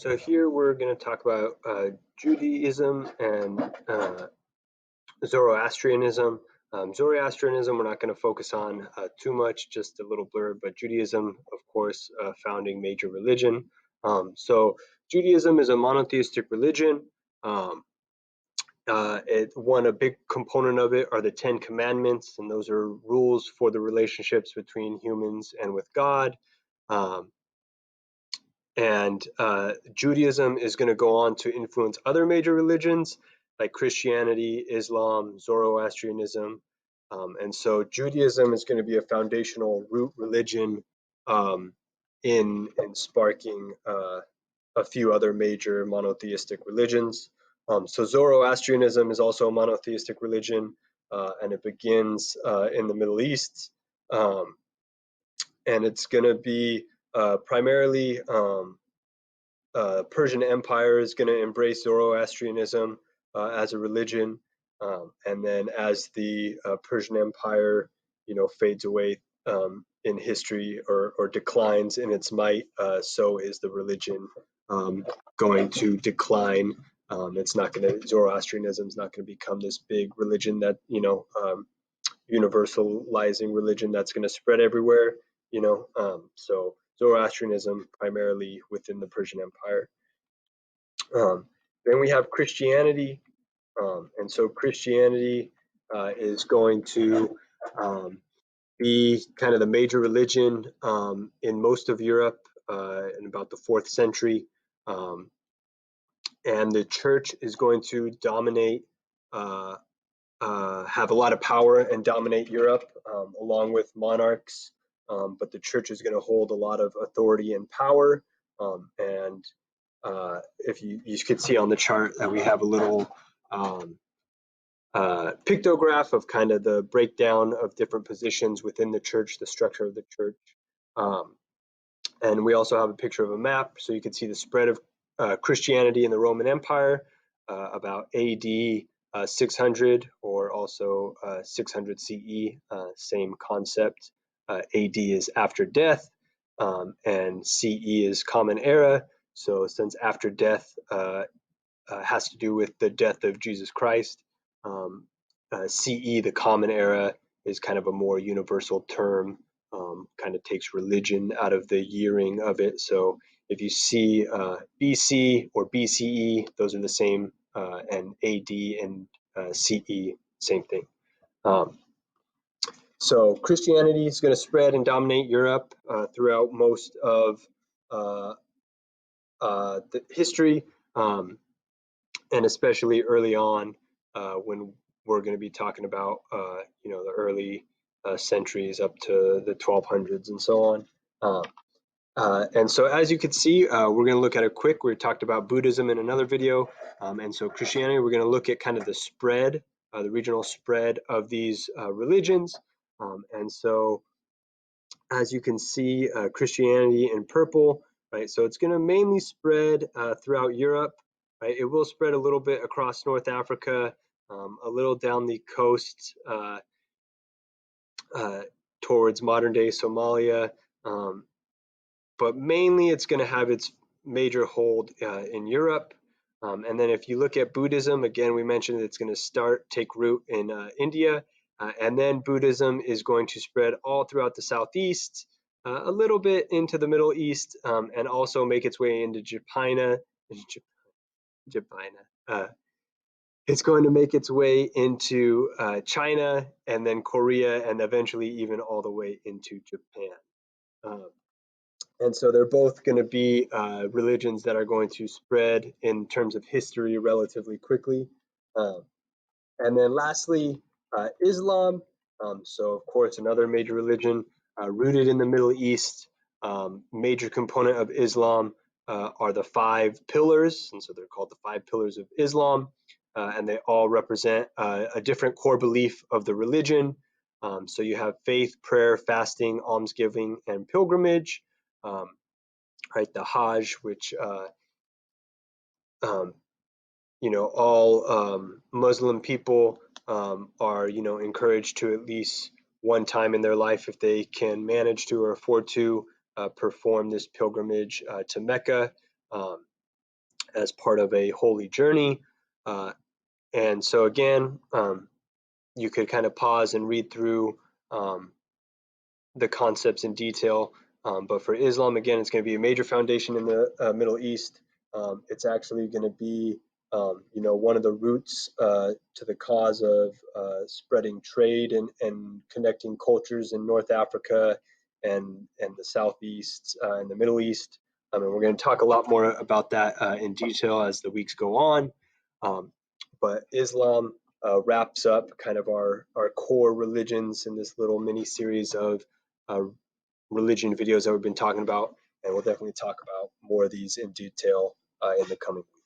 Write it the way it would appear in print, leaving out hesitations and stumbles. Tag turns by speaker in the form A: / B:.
A: So here we're going to talk about Judaism and Zoroastrianism. Zoroastrianism we're not going to focus on too much, just a little blurb, but Judaism, of course, founding major religion. So Judaism is a monotheistic religion. A big component of it are the 10 Commandments, and those are rules for the relationships between humans and with God. And Judaism is going to go on to influence other major religions like Christianity, Islam, Zoroastrianism. And so Judaism is going to be a foundational root religion in sparking a few other major monotheistic religions. So Zoroastrianism is also a monotheistic religion, and it begins in the Middle East. And it's going to be primarily Persian Empire is going to embrace Zoroastrianism as a religion, and then as the Persian Empire, fades away in history or declines in its might, so is the religion going to decline. It's not going to Zoroastrianism is not going to become this big religion that universalizing religion that's going to spread everywhere. So Zoroastrianism primarily within the Persian Empire. Then we have Christianity, and so Christianity is going to be kind of the major religion in most of Europe in about the 4th century. And the church is going to dominate, have a lot of power and dominate Europe along with monarchs. But the church is going to hold a lot of authority and power. And if you could see on the chart that we have a little pictograph of kind of the breakdown of different positions within the church, the structure of the church. And we also have a picture of a map, so you can see the spread of Christianity in the Roman Empire about AD 600, or also 600 CE, same concept. AD is after death, and CE is Common Era. So since after death has to do with the death of Jesus Christ, CE, the Common Era, is kind of a more universal term, kind of takes religion out of the yearing of it. So if you see BC or BCE, those are the same, and AD and CE, same thing. So Christianity is going to spread and dominate Europe throughout most of the history, and especially early on when we're going to be talking about the early centuries up to the 1200s and so on. And so as you can see, we're going to look at it quick. We talked about Buddhism in another video, and so Christianity, we're going to look at kind of the spread, the regional spread of these religions. And so as you can see, Christianity in purple, right? So it's going to mainly spread throughout Europe, right? It will spread a little bit across North Africa, a little down the coast towards modern day Somalia, but mainly it's going to have its major hold in Europe. And then if you look at Buddhism, again, we mentioned it's going to take root in India, and then Buddhism is going to spread all throughout the Southeast, a little bit into the Middle East, and also make its way into Japan. It's going to make its way into China, and then Korea, and eventually even all the way into Japan. And so they're both going to be religions that are going to spread in terms of history relatively quickly. And then lastly, Islam. So of course, another major religion rooted in the Middle East. Major component of Islam are the 5 pillars, and so they're called the 5 pillars of Islam, and they all represent a different core belief of the religion. So you have faith, prayer, fasting, almsgiving, and pilgrimage. Right, the Hajj, which all Muslim people are encouraged to at least one time in their life, if they can manage to or afford to, perform this pilgrimage to Mecca. as part of a holy journey. And so again, you could kind of pause and read through the concepts in detail. But for Islam, again, it's going to be a major foundation in the Middle East. It's actually going to be, one of the roots to the cause of spreading trade and connecting cultures in North Africa and the Southeast and the Middle East. And we're going to talk a lot more about that in detail as the weeks go on. But Islam wraps up kind of our core religions in this little mini series of uh, religion videos that we've been talking about, and we'll definitely talk about more of these in detail in the coming weeks.